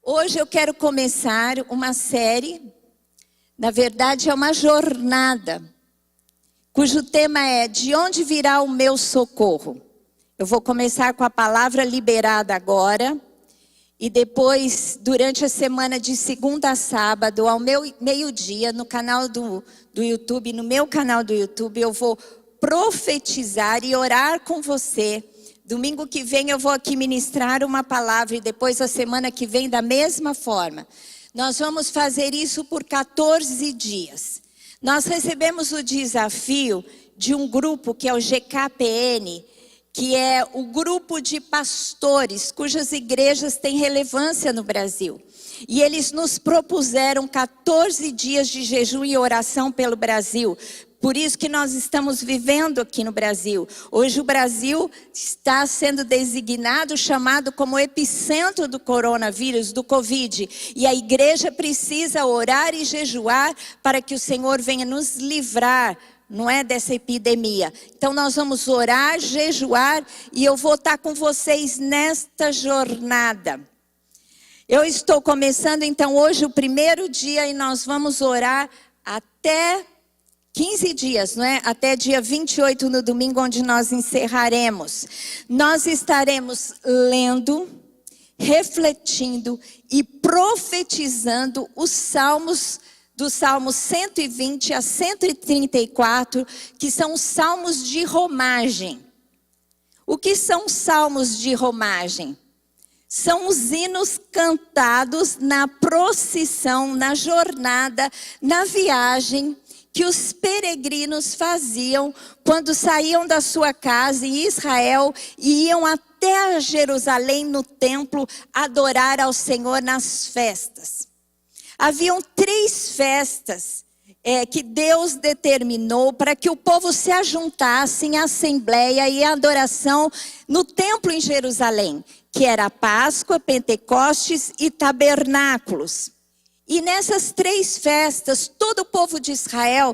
Hoje eu quero começar uma série, na verdade é uma jornada, cujo tema é: de onde virá o meu socorro? Eu vou começar com a palavra liberada agora, e depois, durante a semana de segunda a sábado, ao meio-dia, no canal do YouTube, no meu canal do YouTube, eu vou profetizar e orar com você. Domingo que vem eu vou aqui ministrar uma palavra e depois a semana que vem da mesma forma. Nós vamos fazer isso por 14 dias. Nós recebemos o desafio de um grupo que é o GKPN, que é o grupo de pastores cujas igrejas têm relevância no Brasil. E eles nos propuseram 14 dias de jejum e oração pelo Brasil. Por isso que nós estamos vivendo aqui no Brasil. Hoje o Brasil está sendo designado, chamado como epicentro do coronavírus, do Covid. E a igreja precisa orar e jejuar para que o Senhor venha nos livrar, não é, dessa epidemia. Então nós vamos orar, jejuar, e eu vou estar com vocês nesta jornada. Eu estou começando então hoje o primeiro dia e nós vamos orar até 15 dias, não é? Até dia 28 no domingo, onde nós encerraremos. Nós estaremos lendo, refletindo e profetizando os salmos, do Salmo 120 a 134, que são os salmos de romagem. O que são salmos de romagem? São os hinos cantados na procissão, na jornada, na viagem que os peregrinos faziam quando saíam da sua casa em Israel e iam até Jerusalém no templo adorar ao Senhor nas festas. Haviam 3 festas que Deus determinou para que o povo se ajuntasse em assembleia e adoração no templo em Jerusalém, que era a Páscoa, Pentecostes e Tabernáculos. E nessas 3 festas, todo o povo de Israel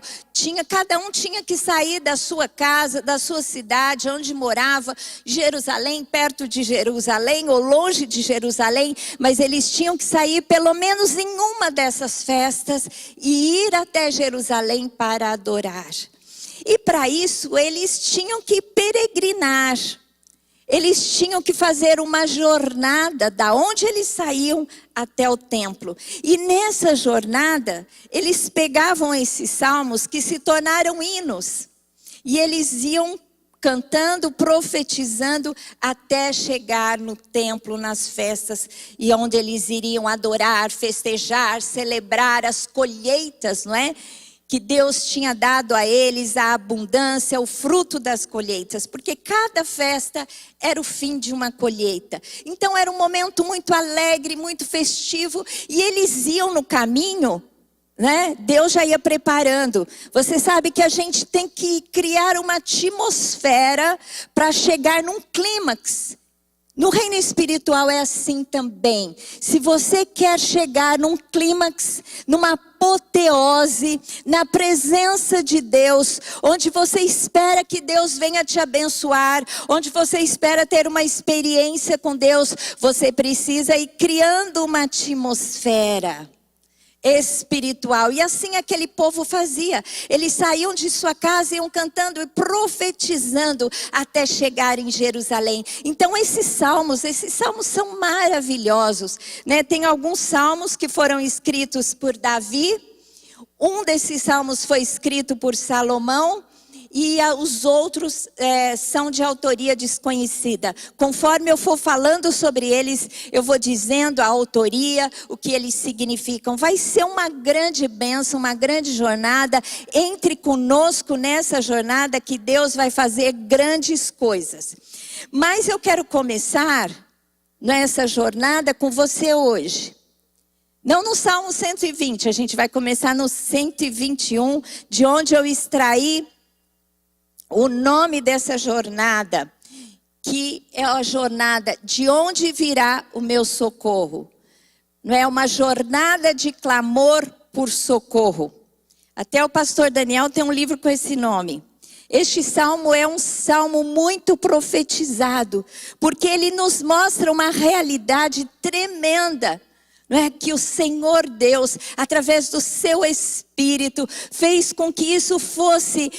cada um tinha que sair da sua casa, da sua cidade, onde morava, Jerusalém, perto de Jerusalém ou longe de Jerusalém, mas eles tinham que sair pelo menos em uma dessas festas e ir até Jerusalém para adorar. E para isso eles tinham que peregrinar. Eles tinham que fazer uma jornada da onde eles saíam até o templo. E nessa jornada, eles pegavam esses salmos que se tornaram hinos. E eles iam cantando, profetizando, até chegar no templo, nas festas, e onde eles iriam adorar, festejar, celebrar as colheitas, não é? Que Deus tinha dado a eles, a abundância, o fruto das colheitas. Porque cada festa era o fim de uma colheita. Então era um momento muito alegre, muito festivo. E eles iam no caminho, né? Deus já ia preparando. Você sabe que a gente tem que criar uma atmosfera para chegar num clímax. No reino espiritual é assim também. Se você quer chegar num clímax, numa apoteose, na presença de Deus, onde você espera que Deus venha te abençoar, onde você espera ter uma experiência com Deus, você precisa ir criando uma atmosfera espiritual. E assim aquele povo fazia. Eles saíam de sua casa e iam cantando e profetizando até chegar em Jerusalém. Então esses salmos são maravilhosos, né? Tem alguns salmos que foram escritos por Davi. Um desses salmos foi escrito por Salomão. E os outros são de autoria desconhecida. Conforme eu for falando sobre eles, eu vou dizendo a autoria, o que eles significam. Vai ser uma grande bênção, uma grande jornada. Entre conosco nessa jornada que Deus vai fazer grandes coisas. Mas eu quero começar nessa jornada com você hoje. Não no Salmo 120, a gente vai começar no 121, de onde eu extraí o nome dessa jornada, que é a jornada de onde virá o meu socorro. Não é uma jornada de clamor por socorro. Até o pastor Daniel tem um livro com esse nome. Este salmo é um salmo muito profetizado, porque ele nos mostra uma realidade tremenda não é? Que o Senhor Deus, através do seu Espírito, fez com que isso fosse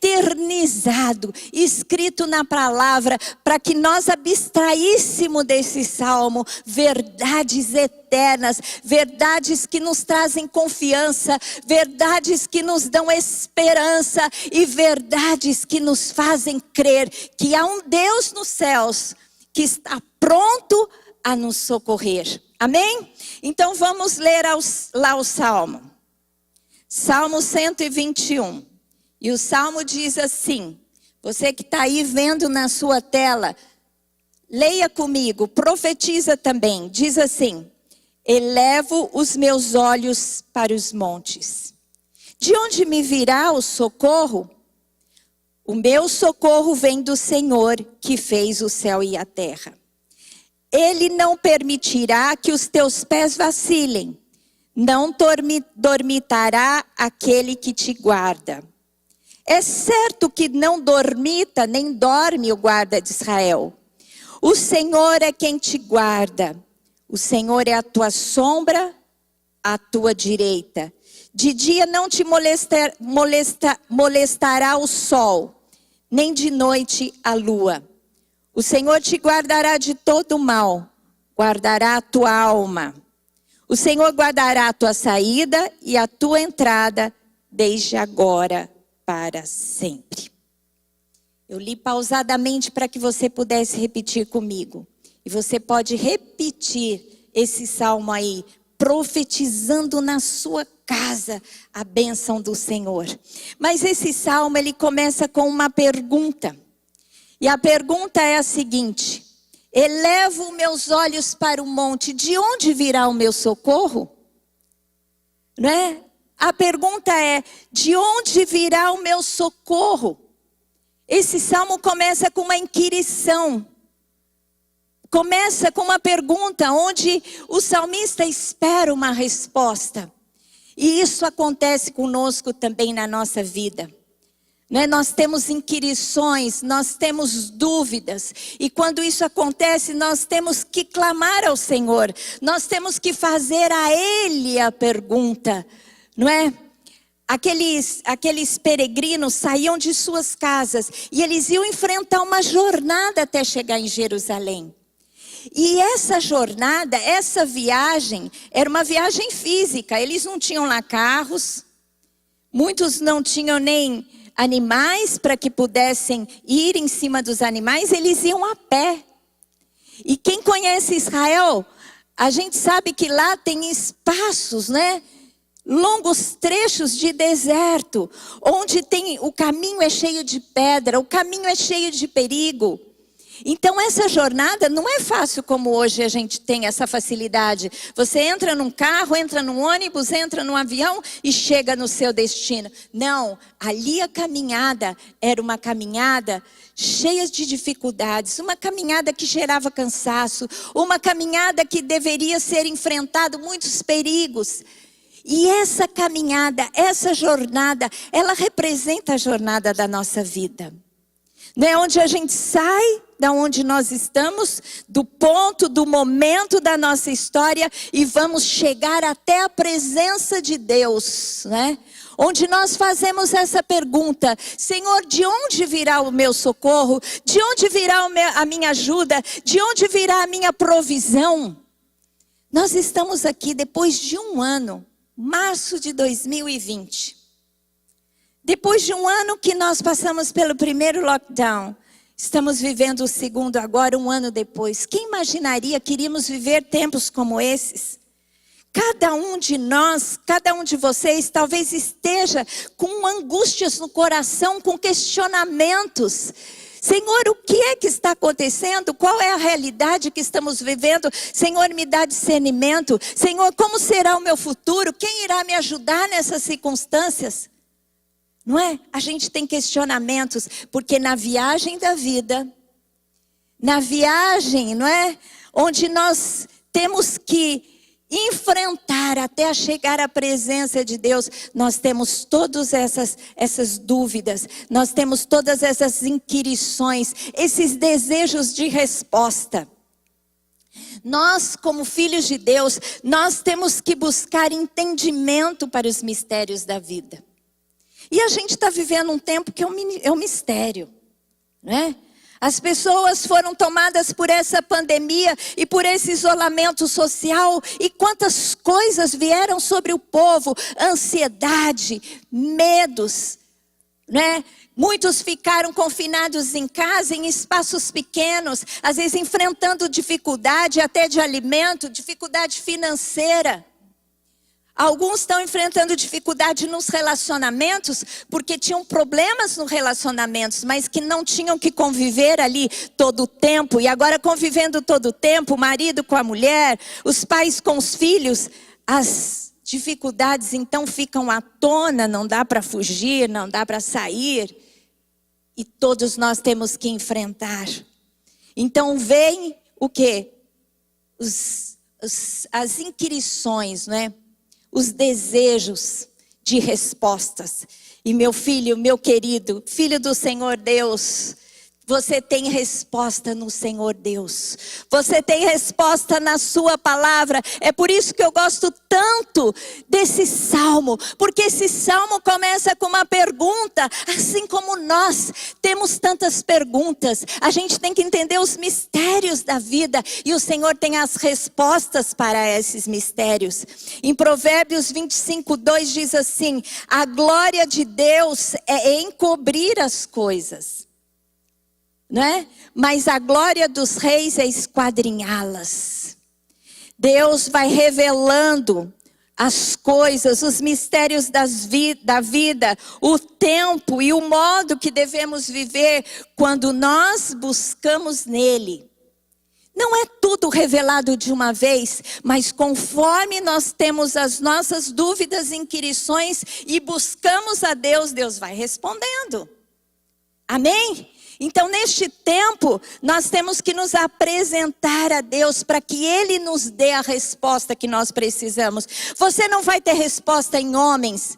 eternizado, escrito na palavra, para que nós abstraíssemos desse salmo verdades eternas, verdades que nos trazem confiança, verdades que nos dão esperança e verdades que nos fazem crer que há um Deus nos céus que está pronto a nos socorrer. Amém? Então vamos ler lá o Salmo. Salmo 121. E o Salmo diz assim, você que está aí vendo na sua tela, leia comigo, profetiza também. Diz assim, elevo os meus olhos para os montes. De onde me virá o socorro? O meu socorro vem do Senhor, que fez o céu e a terra. Ele não permitirá que os teus pés vacilem. Não dormitará aquele que te guarda. É certo que não dormita nem dorme o guarda de Israel. O Senhor é quem te guarda. O Senhor é a tua sombra, à tua direita. De dia não te molestará o sol, nem de noite a lua. O Senhor te guardará de todo mal, guardará a tua alma. O Senhor guardará a tua saída e a tua entrada, desde agora para sempre. Eu li pausadamente para que você pudesse repetir comigo. E você pode repetir esse salmo aí, profetizando na sua casa a bênção do Senhor. Mas esse salmo, ele começa com uma pergunta. E a pergunta é a seguinte: elevo meus olhos para o monte, de onde virá o meu socorro? Não é? A pergunta é, de onde virá o meu socorro? Esse salmo começa com uma inquirição. Começa com uma pergunta, onde o salmista espera uma resposta. E isso acontece conosco também na nossa vida. Né? Nós temos inquirições, nós temos dúvidas. E quando isso acontece, nós temos que clamar ao Senhor. Nós temos que fazer a Ele a pergunta. Não é? Aqueles peregrinos saíam de suas casas e eles iam enfrentar uma jornada até chegar em Jerusalém. E essa jornada, essa viagem, era uma viagem física. Eles não tinham lá carros, muitos não tinham nem animais para que pudessem ir em cima dos animais, eles iam a pé. E quem conhece Israel, a gente sabe que lá tem espaços, né? Longos trechos de deserto, onde o caminho é cheio de pedra, o caminho é cheio de perigo. Então essa jornada não é fácil como hoje a gente tem essa facilidade. Você entra num carro, entra num ônibus, entra num avião e chega no seu destino. Não, ali a caminhada era uma caminhada cheia de dificuldades, uma caminhada que gerava cansaço, uma caminhada que deveria ser enfrentado muitos perigos. E essa caminhada, essa jornada, ela representa a jornada da nossa vida. Não é onde a gente sai da onde nós estamos, do ponto, do momento da nossa história e vamos chegar até a presença de Deus, né? Onde nós fazemos essa pergunta: Senhor, de onde virá o meu socorro? De onde virá a minha ajuda? De onde virá a minha provisão? Nós estamos aqui depois de um ano. Março de 2020. Depois de um ano que nós passamos pelo primeiro lockdown, estamos vivendo o segundo agora, um ano depois. Quem imaginaria que iríamos viver tempos como esses? Cada um de nós, cada um de vocês, talvez esteja com angústias no coração, com questionamentos. Senhor, o que é que está acontecendo? Qual é a realidade que estamos vivendo? Senhor, me dá discernimento. Senhor, como será o meu futuro? Quem irá me ajudar nessas circunstâncias? Não é? A gente tem questionamentos, porque na viagem da vida, na viagem, não é? Onde nós temos que enfrentar até chegar à presença de Deus, nós temos todas essas dúvidas, nós temos todas essas inquirições, esses desejos de resposta. Nós, como filhos de Deus, nós temos que buscar entendimento para os mistérios da vida. E a gente está vivendo um tempo que é um mistério, né? As pessoas foram tomadas por essa pandemia e por esse isolamento social. E quantas coisas vieram sobre o povo, ansiedade, medos, né? Muitos ficaram confinados em casa, em espaços pequenos, às vezes enfrentando dificuldade até de alimento, dificuldade financeira. Alguns estão enfrentando dificuldade nos relacionamentos, porque tinham problemas nos relacionamentos, mas que não tinham que conviver ali todo o tempo. E agora convivendo todo o tempo, o marido com a mulher, os pais com os filhos, as dificuldades então ficam à tona, não dá para fugir, não dá para sair. E todos nós temos que enfrentar. Então vem o quê? As inquirições, não é? Os desejos de respostas. E meu filho, meu querido, filho do Senhor Deus, você tem resposta no Senhor Deus. Você tem resposta na sua palavra. É por isso que eu gosto tanto desse salmo. Porque esse salmo começa com uma pergunta. Assim como nós temos tantas perguntas. A gente tem que entender os mistérios da vida. E o Senhor tem as respostas para esses mistérios. Em Provérbios 25:2 diz assim: a glória de Deus é encobrir as coisas, né? Mas a glória dos reis é esquadrinhá-las. Deus vai revelando as coisas, os mistérios da vida, o tempo e o modo que devemos viver quando nós buscamos nele. Não é tudo revelado de uma vez, mas conforme nós temos as nossas dúvidas e inquirições e buscamos a Deus, Deus vai respondendo. Amém? Então, neste tempo, nós temos que nos apresentar a Deus para que Ele nos dê a resposta que nós precisamos. Você não vai ter resposta em homens.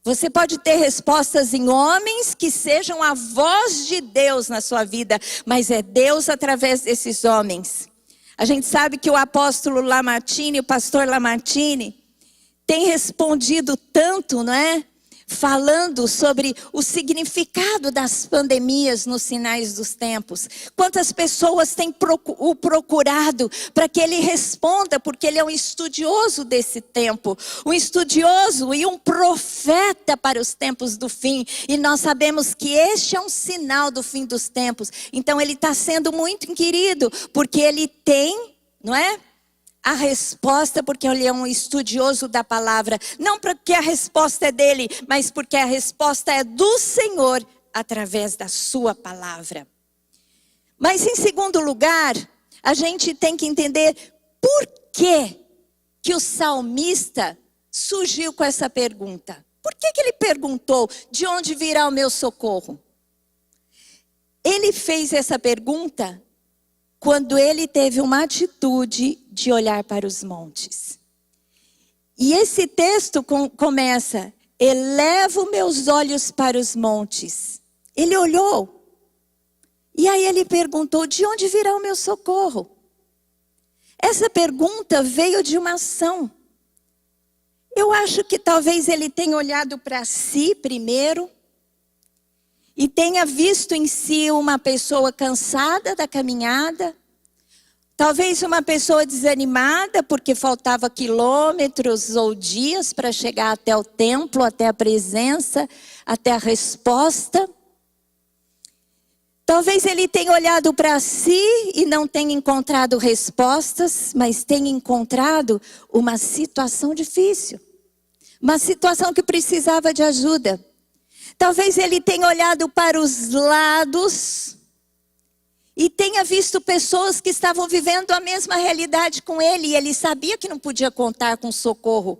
Você pode ter respostas em homens que sejam a voz de Deus na sua vida, mas é Deus através desses homens. A gente sabe que o apóstolo Lamartine, o pastor Lamartine, tem respondido tanto, não é? Falando sobre o significado das pandemias nos sinais dos tempos. Quantas pessoas têm o procurado para que ele responda, porque ele é um estudioso desse tempo. Um estudioso e um profeta para os tempos do fim. E nós sabemos que este é um sinal do fim dos tempos. Então ele está sendo muito inquirido, porque ele tem, não é? A resposta, porque ele é um estudioso da palavra. Não porque a resposta é dele, mas porque a resposta é do Senhor através da sua palavra. Mas em segundo lugar, a gente tem que entender por que o salmista surgiu com essa pergunta. Por que ele perguntou, de onde virá o meu socorro? Ele fez essa pergunta quando ele teve uma atitude de olhar para os montes. E esse texto começa: elevo meus olhos para os montes. Ele olhou. E aí ele perguntou, de onde virá o meu socorro? Essa pergunta veio de uma ação. Eu acho que talvez ele tenha olhado para si primeiro. E tenha visto em si uma pessoa cansada da caminhada. Talvez uma pessoa desanimada porque faltava quilômetros ou dias para chegar até o templo, até a presença, até a resposta. Talvez ele tenha olhado para si e não tenha encontrado respostas, mas tenha encontrado uma situação difícil. Uma situação que precisava de ajuda. Talvez ele tenha olhado para os lados e tenha visto pessoas que estavam vivendo a mesma realidade com ele. E ele sabia que não podia contar com o socorro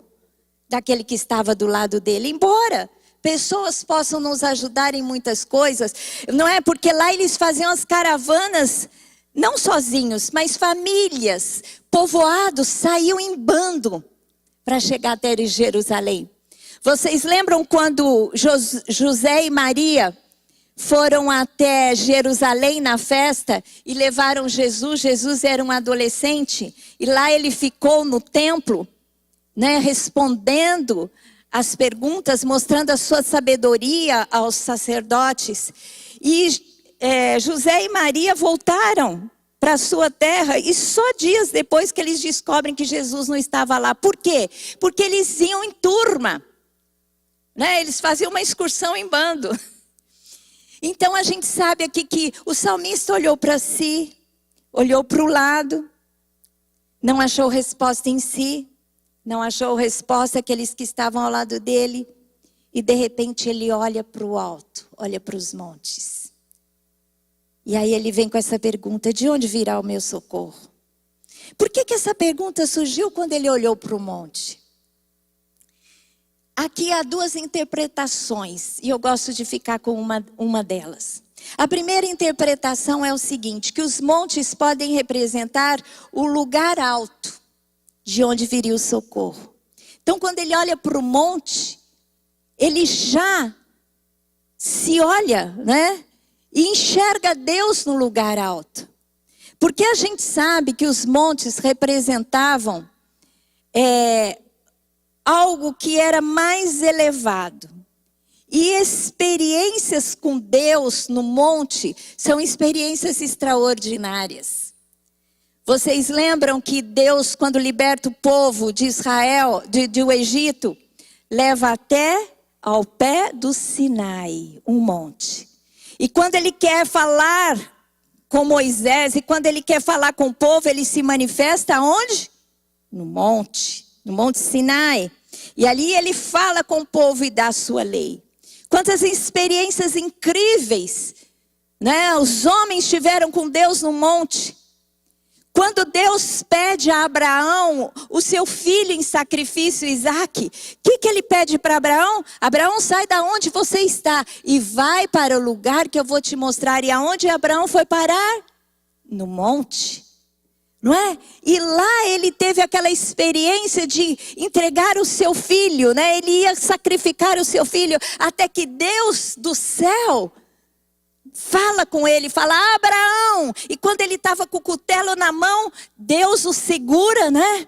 daquele que estava do lado dele. Embora pessoas possam nos ajudar em muitas coisas, não é? Porque lá eles faziam as caravanas, não sozinhos, mas famílias, povoados, saíam em bando para chegar até Jerusalém. Vocês lembram quando José e Maria foram até Jerusalém na festa e levaram Jesus. Jesus era um adolescente e lá ele ficou no templo, né, respondendo as perguntas, mostrando a sua sabedoria aos sacerdotes. E José e Maria voltaram para a sua terra e só dias depois que eles descobrem que Jesus não estava lá. Por quê? Porque eles iam em turma, né? Eles faziam uma excursão em bando. Então a gente sabe aqui que o salmista olhou para si, olhou para o lado, não achou resposta em si, não achou resposta àqueles que estavam ao lado dele, e de repente ele olha para o alto, olha para os montes. E aí ele vem com essa pergunta: de onde virá o meu socorro? Por que essa pergunta surgiu quando ele olhou para o monte? Aqui há duas interpretações, e eu gosto de ficar com uma delas. A primeira interpretação é o seguinte, que os montes podem representar o lugar alto, de onde viria o socorro. Então, quando ele olha para o monte, ele já se olha, né? E enxerga Deus no lugar alto. Porque a gente sabe que os montes representavam algo que era mais elevado. E experiências com Deus no monte são experiências extraordinárias. Vocês lembram que Deus, quando liberta o povo de Israel, do Egito, leva até ao pé do Sinai, um monte. E quando ele quer falar com Moisés, e quando ele quer falar com o povo, ele se manifesta onde? No Monte Sinai. E ali ele fala com o povo e dá a sua lei. Quantas experiências incríveis, né? Os homens tiveram com Deus no monte. Quando Deus pede a Abraão o seu filho em sacrifício, Isaque, o que ele pede para Abraão? Abraão, sai da onde você está e vai para o lugar que eu vou te mostrar. E aonde Abraão foi parar? No monte. Não é? E lá ele teve aquela experiência de entregar o seu filho, né? Ele ia sacrificar o seu filho, até que Deus do céu fala com ele, fala: Abraão. E quando ele estava com o cutelo na mão, Deus o segura, né?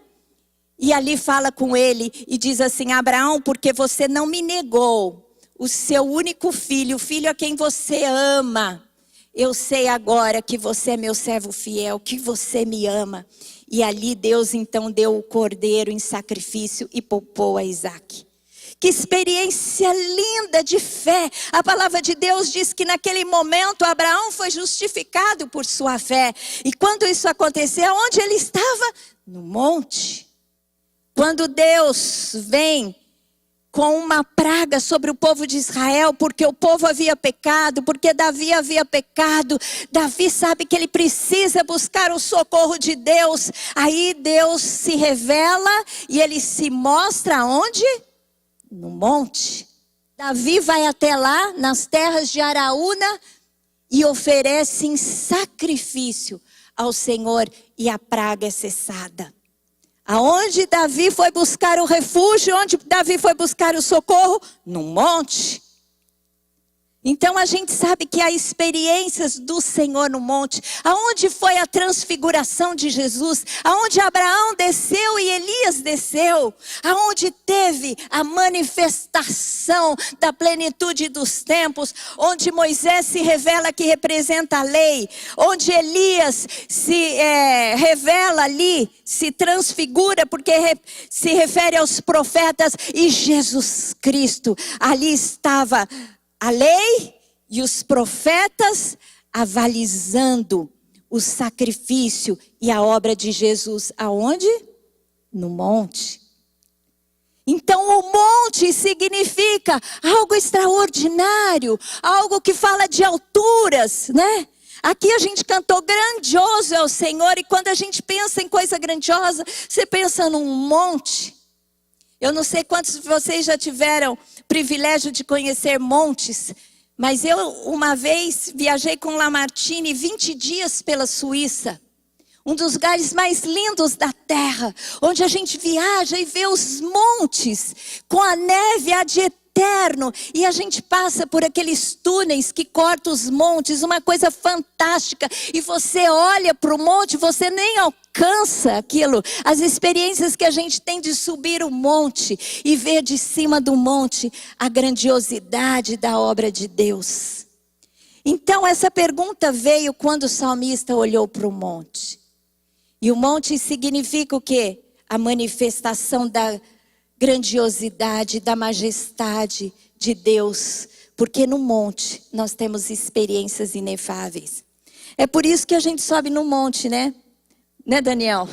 E ali fala com ele e diz assim: Abraão, porque você não me negou o seu único filho, o filho a quem você ama. Eu sei agora que você é meu servo fiel, que você me ama. E ali Deus então deu o cordeiro em sacrifício e poupou a Isaque. Que experiência linda de fé. A palavra de Deus diz que naquele momento Abraão foi justificado por sua fé. E quando isso aconteceu, onde ele estava? No monte. Quando Deus vem com uma praga sobre o povo de Israel, porque o povo havia pecado, porque Davi havia pecado. Davi sabe que ele precisa buscar o socorro de Deus. Aí Deus se revela e ele se mostra onde? No monte. Davi vai até lá, nas terras de Araúna, e oferece em sacrifício ao Senhor, e a praga é cessada. Aonde Davi foi buscar o refúgio, onde Davi foi buscar o socorro? No monte. Então a gente sabe que há experiências do Senhor no monte. Aonde foi a transfiguração de Jesus? Aonde Abraão desceu e Elias desceu? Aonde teve a manifestação da plenitude dos tempos? Onde Moisés se revela que representa a lei? Onde Elias se revela ali, se transfigura porque se refere aos profetas? E Jesus Cristo, ali estava a lei e os profetas avalizando o sacrifício e a obra de Jesus. Aonde? No monte. Então o monte significa algo extraordinário, algo que fala de alturas, né? Aqui a gente cantou grandioso é o Senhor, e quando a gente pensa em coisa grandiosa, você pensa num monte. Eu não sei quantos de vocês já tiveram privilégio de conhecer montes, mas eu uma vez viajei com Lamartine 20 dias pela Suíça. Um dos lugares mais lindos da terra, onde a gente viaja e vê os montes com a neve, a de eterno. E a gente passa por aqueles túneis que cortam os montes, uma coisa fantástica. E você olha para o monte, você nem alcança aquilo. As experiências que a gente tem de subir o monte e ver de cima do monte a grandiosidade da obra de Deus. Então essa pergunta veio quando o salmista olhou para o monte. E o monte significa o quê? A manifestação da grandiosidade, da majestade de Deus. Porque no monte nós temos experiências inefáveis. É por isso que a gente sobe no monte, né? Né, Daniel?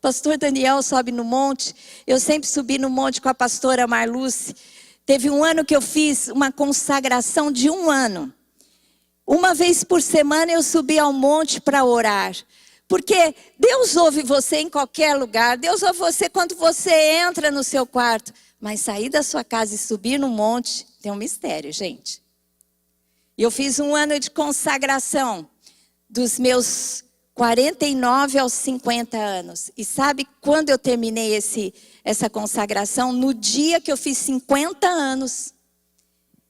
Pastor Daniel sobe no monte. Eu sempre subi no monte com a pastora Marluce. Teve um ano que eu fiz uma consagração de 1 ano. Uma vez por semana eu subi ao monte para orar. Porque Deus ouve você em qualquer lugar. Deus ouve você quando você entra no seu quarto. Mas sair da sua casa e subir no monte tem um mistério, gente. E eu fiz 1 ano de consagração dos meus 49 aos 50 anos. E sabe quando eu terminei essa consagração? No dia que eu fiz 50 anos,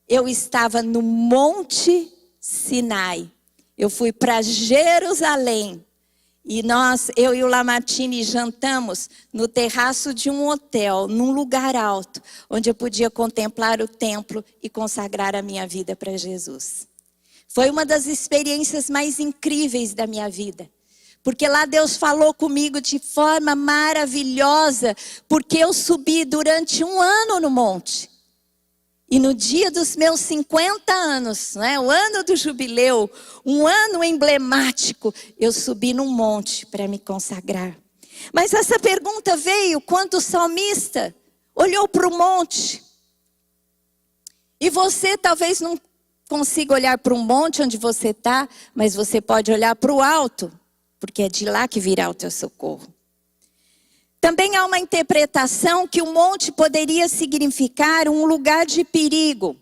eu estava no Monte Sinai. Eu fui para Jerusalém. E eu e o Lamartine jantamos no terraço de um hotel, num lugar alto, onde eu podia contemplar o templo e consagrar a minha vida para Jesus. Foi uma das experiências mais incríveis da minha vida. Porque lá Deus falou comigo de forma maravilhosa, porque eu subi durante 1 ano no monte. E no dia dos meus 50 anos, né, o ano do jubileu, um ano emblemático, eu subi num monte para me consagrar. Mas essa pergunta veio quando o salmista olhou para o monte. E você talvez não consiga olhar para um monte onde você está, mas você pode olhar para o alto, porque é de lá que virá o teu socorro. Também há uma interpretação que o monte poderia significar um lugar de perigo.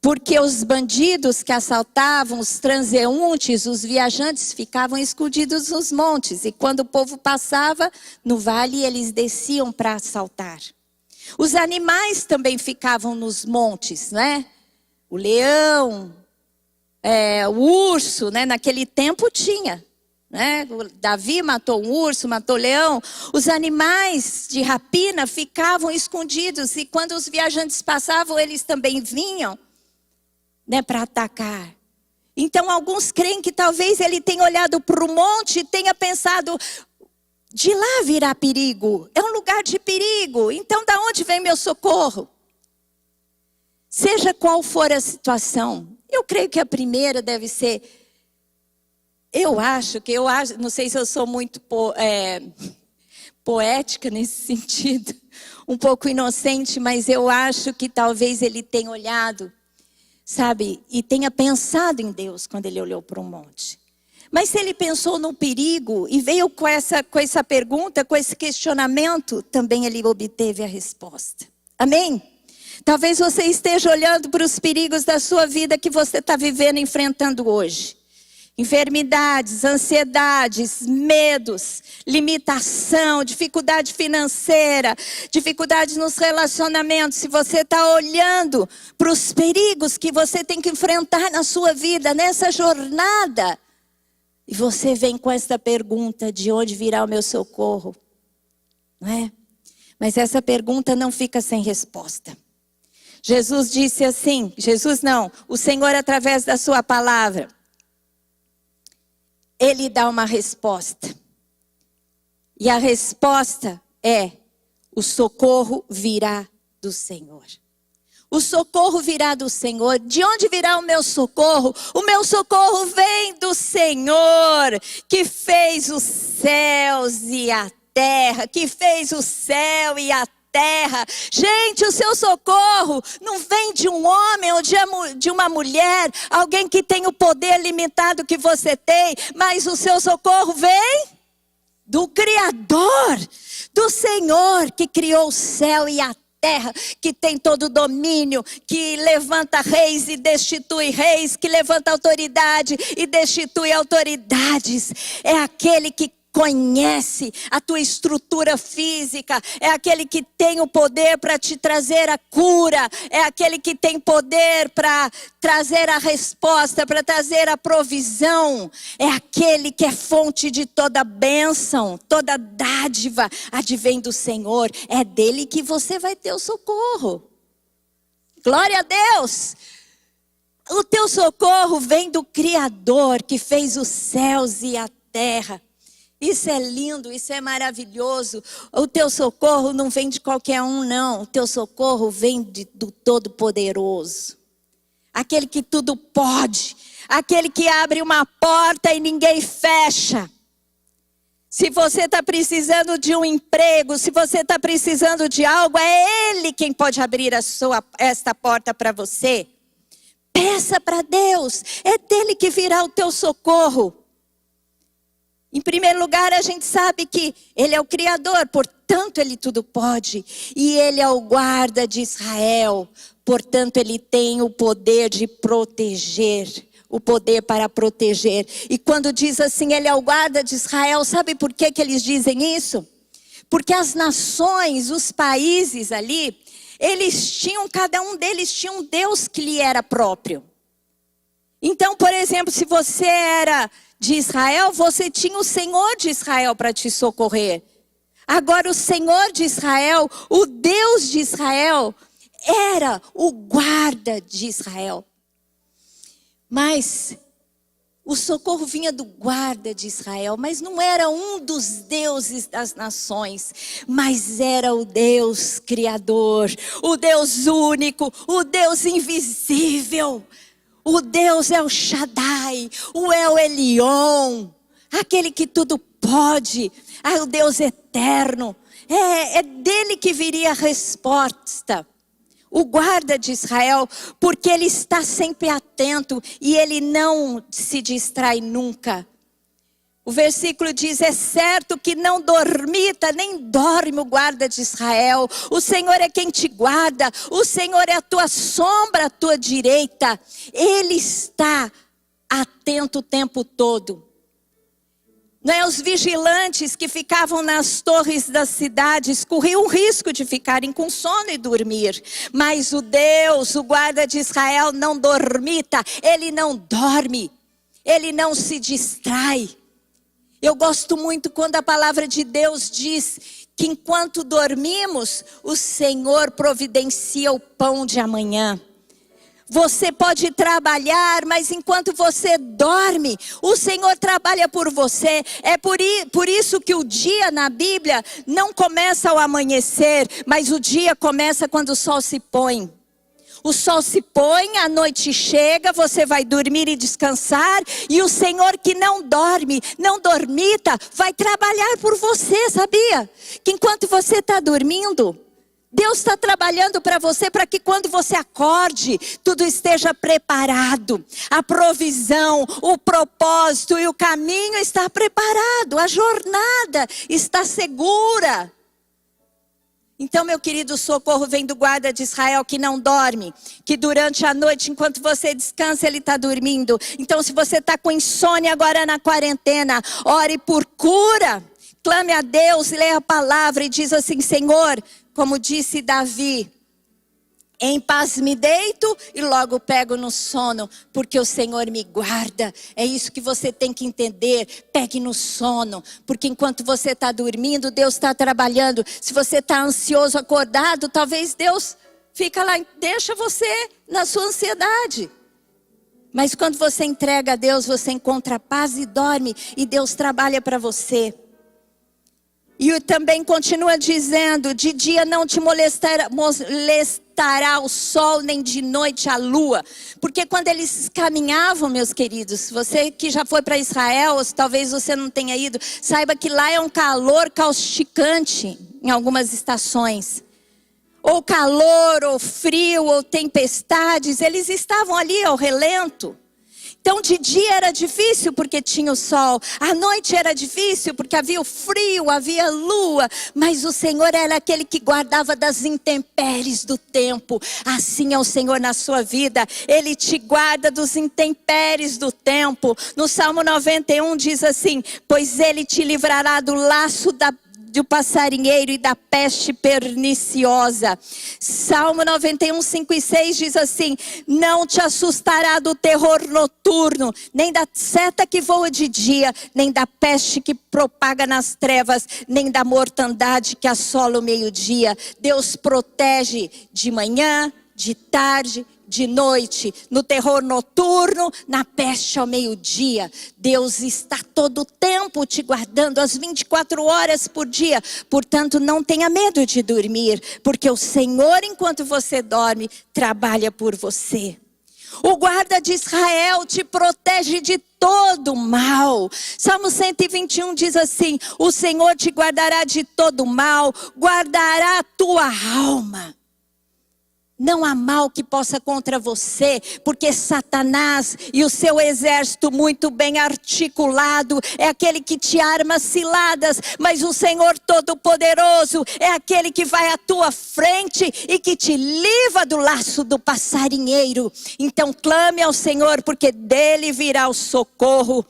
Porque os bandidos que assaltavam, os transeuntes, os viajantes ficavam escondidos nos montes. E quando o povo passava no vale, eles desciam para assaltar. Os animais também ficavam nos montes, né? O leão, o urso, né? Naquele tempo tinha. Né? Davi matou um urso, matou um leão. Os animais de rapina ficavam escondidos. E quando os viajantes passavam, eles também vinham, né, para atacar. Então alguns creem que talvez ele tenha olhado para o monte e tenha pensado: de lá virá perigo, é um lugar de perigo, então da onde vem meu socorro? Seja qual for a situação, eu creio que a primeira deve ser: eu acho, não sei se eu sou muito poética nesse sentido, um pouco inocente, mas eu acho que talvez ele tenha olhado, sabe, e tenha pensado em Deus quando ele olhou para um monte. Mas se ele pensou no perigo e veio com essa pergunta, com esse questionamento, também ele obteve a resposta. Amém? Talvez você esteja olhando para os perigos da sua vida que você está vivendo, enfrentando hoje. Enfermidades, ansiedades, medos, limitação, dificuldade financeira, dificuldade nos relacionamentos. Se você está olhando para os perigos que você tem que enfrentar na sua vida, nessa jornada, e você vem com essa pergunta: de onde virá o meu socorro? Não é? Mas essa pergunta não fica sem resposta. Jesus disse assim, o Senhor através da sua palavra, Ele dá uma resposta. E a resposta é: o socorro virá do Senhor. O socorro virá do Senhor. De onde virá o meu socorro? O meu socorro vem do Senhor, que fez os céus e a terra, que fez o céu e a terra. Gente, o seu socorro não vem de um homem ou de uma mulher, alguém que tem o poder limitado que você tem, mas o seu socorro vem do Criador, do Senhor que criou o céu e a terra, que tem todo o domínio, que levanta reis e destitui reis, que levanta autoridade e destitui autoridades. É aquele que conhece a tua estrutura física, é aquele que tem o poder para te trazer a cura, é aquele que tem poder para trazer a resposta, para trazer a provisão, é aquele que é fonte de toda bênção, toda dádiva, advém do Senhor, é dele que você vai ter o socorro. Glória a Deus! O teu socorro vem do Criador que fez os céus e a terra. Isso é lindo, isso é maravilhoso. O teu socorro não vem de qualquer um, não. O teu socorro vem do Todo-Poderoso. Aquele que tudo pode. Aquele que abre uma porta e ninguém fecha. Se você está precisando de um emprego, se você está precisando de algo, é Ele quem pode abrir esta porta para você. Peça para Deus, é dele que virá o teu socorro. Em primeiro lugar, a gente sabe que Ele é o Criador, portanto Ele tudo pode. E Ele é o guarda de Israel, portanto Ele tem o poder de proteger. O poder para proteger. E quando diz assim, Ele é o guarda de Israel, sabe por que eles dizem isso? Porque as nações, os países ali, cada um deles tinha um Deus que lhe era próprio. Então, por exemplo, se você era de Israel, você tinha o Senhor de Israel para te socorrer. Agora o Senhor de Israel, o Deus de Israel, era o guarda de Israel. Mas o socorro vinha do guarda de Israel, mas não era um dos deuses das nações, mas era o Deus Criador, o Deus único, o Deus invisível, o Deus El Shaddai, o El Elyon, aquele que tudo pode, o Deus eterno, é dele que viria a resposta. O guarda de Israel, porque ele está sempre atento e ele não se distrai nunca. O versículo diz, é certo que não dormita, nem dorme o guarda de Israel. O Senhor é quem te guarda, o Senhor é a tua sombra à tua direita. Ele está atento o tempo todo. Não é? Os vigilantes que ficavam nas torres das cidades corriam o risco de ficarem com sono e dormir. Mas o guarda de Israel não dormita, ele não dorme, ele não se distrai. Eu gosto muito quando a palavra de Deus diz que enquanto dormimos, o Senhor providencia o pão de amanhã. Você pode trabalhar, mas enquanto você dorme, o Senhor trabalha por você. É por isso que o dia na Bíblia não começa ao amanhecer, mas o dia começa quando o sol se põe. O sol se põe, a noite chega, você vai dormir e descansar. E o Senhor que não dorme, não dormita, vai trabalhar por você, sabia? Que enquanto você está dormindo, Deus está trabalhando para você, para que quando você acorde, tudo esteja preparado. A provisão, o propósito e o caminho está preparado. A jornada está segura. Então, meu querido, o socorro vem do guarda de Israel que não dorme. Que durante a noite, enquanto você descansa, ele está dormindo. Então, se você está com insônia agora na quarentena, ore por cura. Clame a Deus, leia a palavra e diz assim, Senhor, como disse Davi, em paz me deito e logo pego no sono, porque o Senhor me guarda. É isso que você tem que entender, pegue no sono, porque enquanto você está dormindo, Deus está trabalhando. Se você está ansioso, acordado, talvez Deus fica lá, deixa você na sua ansiedade. Mas quando você entrega a Deus, você encontra paz e dorme, e Deus trabalha para você. E também continua dizendo, de dia não te molestará o sol, nem de noite a lua. Porque quando eles caminhavam, meus queridos, você que já foi para Israel, ou talvez você não tenha ido, saiba que lá é um calor causticante em algumas estações. Ou calor, ou frio, ou tempestades, eles estavam ali ao relento. Então de dia era difícil porque tinha o sol, à noite era difícil porque havia o frio, havia a lua, mas o Senhor era aquele que guardava das intempéries do tempo. Assim é o Senhor na sua vida, Ele te guarda dos intempéries do tempo. No Salmo 91 diz assim: pois Ele te livrará do laço do passarinheiro e da peste perniciosa. Salmo 91, 5 e 6 diz assim: não te assustará do terror noturno, nem da seta que voa de dia, nem da peste que propaga nas trevas, nem da mortandade que assola o meio-dia. Deus protege de manhã, de tarde, de noite, no terror noturno, na peste ao meio-dia. Deus está todo o tempo te guardando, as 24 horas por dia. Portanto, não tenha medo de dormir, porque o Senhor, enquanto você dorme, trabalha por você. O guarda de Israel te protege de todo mal. Salmo 121 diz assim: o Senhor te guardará de todo mal, guardará a tua alma. Não há mal que possa contra você, porque Satanás e o seu exército muito bem articulado é aquele que te arma ciladas, mas o Senhor Todo-Poderoso é aquele que vai à tua frente e que te livra do laço do passarinheiro. Então clame ao Senhor, porque dele virá o socorro.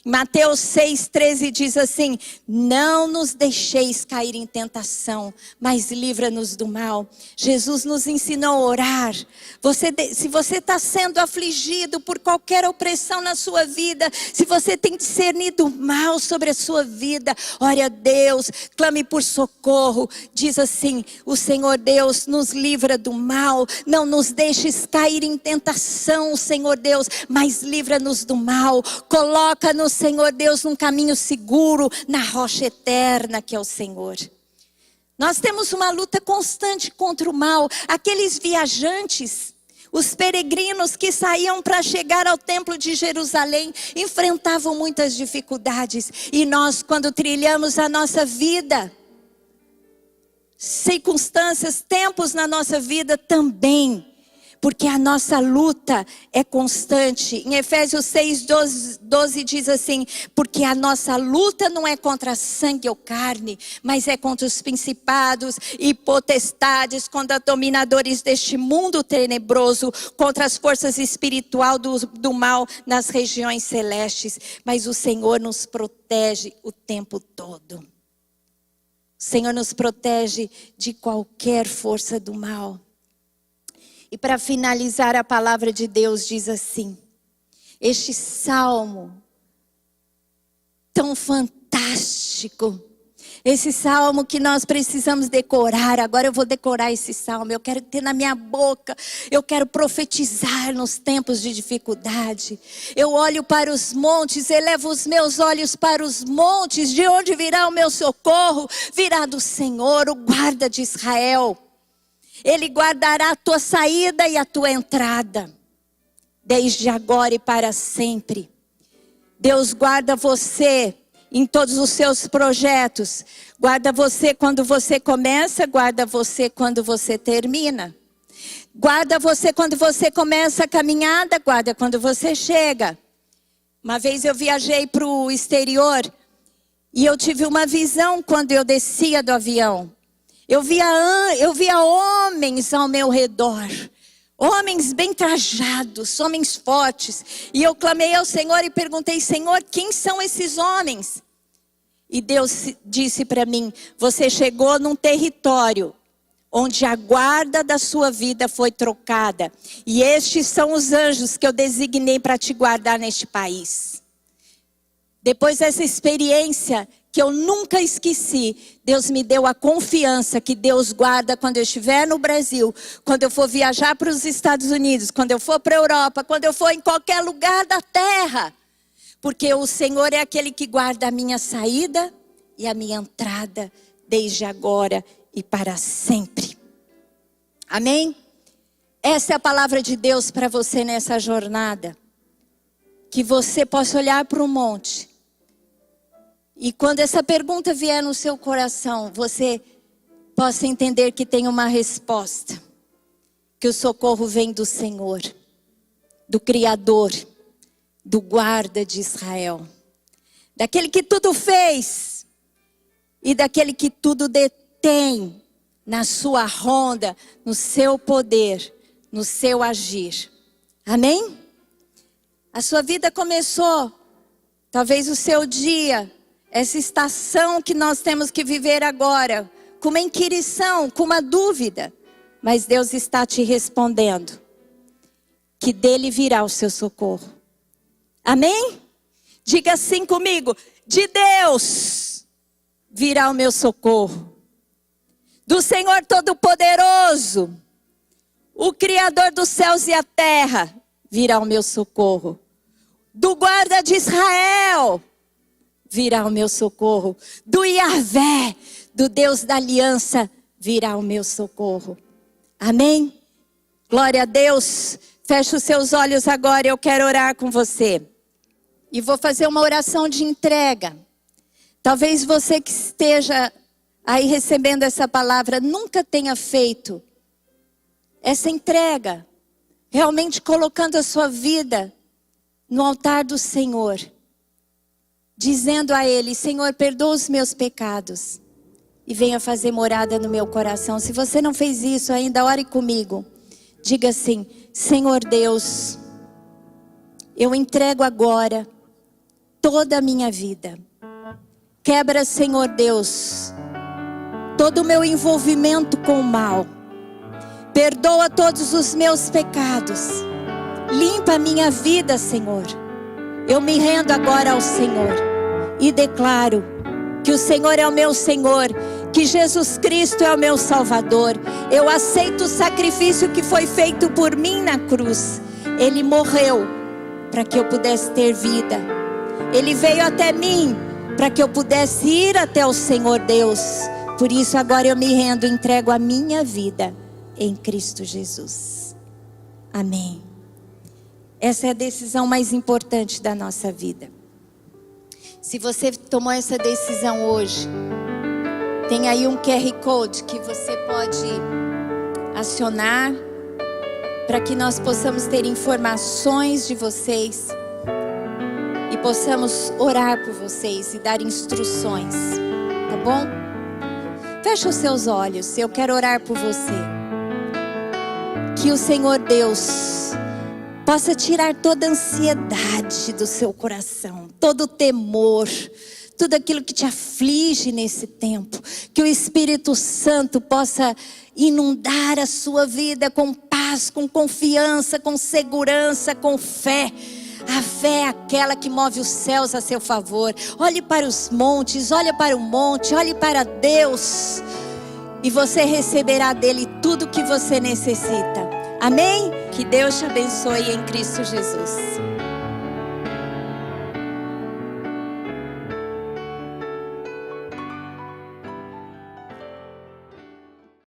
Mateus 6,13 diz assim: não nos deixeis cair em tentação, mas livra-nos do mal. Jesus nos ensinou a orar. Se você está sendo afligido por qualquer opressão na sua vida, se você tem discernido mal sobre a sua vida, ore a Deus, clame por socorro. Diz assim: o Senhor Deus nos livra do mal, não nos deixes cair em tentação, Senhor Deus, mas livra-nos do mal. Coloca-nos, Senhor Deus, num caminho seguro, na rocha eterna que é o Senhor. Nós temos uma luta constante contra o mal. Aqueles viajantes, os peregrinos que saíam para chegar ao templo de Jerusalém, enfrentavam muitas dificuldades. E nós, quando trilhamos a nossa vida, circunstâncias, tempos na nossa vida também, porque a nossa luta é constante. Em Efésios 6:12 diz assim: porque a nossa luta não é contra sangue ou carne, mas é contra os principados e potestades, contra dominadores deste mundo tenebroso, contra as forças espirituais do mal nas regiões celestes. Mas o Senhor nos protege o tempo todo. O Senhor nos protege de qualquer força do mal. E para finalizar, a palavra de Deus diz assim: este salmo tão fantástico, esse salmo que nós precisamos decorar. Agora eu vou decorar esse salmo, eu quero ter na minha boca, eu quero profetizar nos tempos de dificuldade. Eu olho para os montes, elevo os meus olhos para os montes, de onde virá o meu socorro? Virá do Senhor, o guarda de Israel. Ele guardará a tua saída e a tua entrada, desde agora e para sempre. Deus guarda você em todos os seus projetos. Guarda você quando você começa, guarda você quando você termina. Guarda você quando você começa a caminhada, guarda quando você chega. Uma vez eu viajei para o exterior e eu tive uma visão quando eu descia do avião. Eu via homens ao meu redor, homens bem trajados, homens fortes. E eu clamei ao Senhor e perguntei: Senhor, quem são esses homens? E Deus disse para mim: você chegou num território onde a guarda da sua vida foi trocada. E estes são os anjos que eu designei para te guardar neste país. Depois dessa experiência que eu nunca esqueci, Deus me deu a confiança que Deus guarda quando eu estiver no Brasil, quando eu for viajar para os Estados Unidos, quando eu for para a Europa, quando eu for em qualquer lugar da terra. Porque o Senhor é aquele que guarda a minha saída e a minha entrada, desde agora e para sempre. Amém? Essa é a palavra de Deus para você nessa jornada. Que você possa olhar para o monte. E quando essa pergunta vier no seu coração, você possa entender que tem uma resposta. Que o socorro vem do Senhor, do Criador, do guarda de Israel, daquele que tudo fez e daquele que tudo detém na sua ronda, no seu poder, no seu agir. Amém? A sua vida começou, talvez o seu dia, essa estação que nós temos que viver agora, com uma inquirição, com uma dúvida, mas Deus está te respondendo que dele virá o seu socorro. Amém? Diga assim comigo: de Deus virá o meu socorro, do Senhor Todo-Poderoso, o Criador dos céus e a terra, virá o meu socorro, do guarda de Israel virá o meu socorro, do Yahvé, do Deus da aliança, virá o meu socorro. Amém? Glória a Deus. Feche os seus olhos agora, eu quero orar com você. E vou fazer uma oração de entrega. Talvez você que esteja aí recebendo essa palavra nunca tenha feito essa entrega, realmente colocando a sua vida no altar do Senhor, dizendo a Ele: Senhor, perdoa os meus pecados e venha fazer morada no meu coração. Se você não fez isso ainda, ore comigo. Diga assim: Senhor Deus, eu entrego agora toda a minha vida. Quebra, Senhor Deus, todo o meu envolvimento com o mal. Perdoa todos os meus pecados. Limpa a minha vida, Senhor. Eu me rendo agora ao Senhor e declaro que o Senhor é o meu Senhor, que Jesus Cristo é o meu Salvador. Eu aceito o sacrifício que foi feito por mim na cruz. Ele morreu para que eu pudesse ter vida. Ele veio até mim para que eu pudesse ir até o Senhor Deus. Por isso agora eu me rendo, entrego a minha vida em Cristo Jesus. Amém. Essa é a decisão mais importante da nossa vida. Se você tomou essa decisão hoje, tem aí um QR Code que você pode acionar para que nós possamos ter informações de vocês e possamos orar por vocês e dar instruções, tá bom? Feche os seus olhos, eu quero orar por você. Que o Senhor Deus possa tirar toda a ansiedade do seu coração, todo o temor, tudo aquilo que te aflige nesse tempo. Que o Espírito Santo possa inundar a sua vida com paz, com confiança, com segurança, com fé. A fé é aquela que move os céus a seu favor. Olhe para os montes, olhe para o monte, olhe para Deus, e você receberá dele tudo o que você necessita. Amém? Que Deus te abençoe em Cristo Jesus.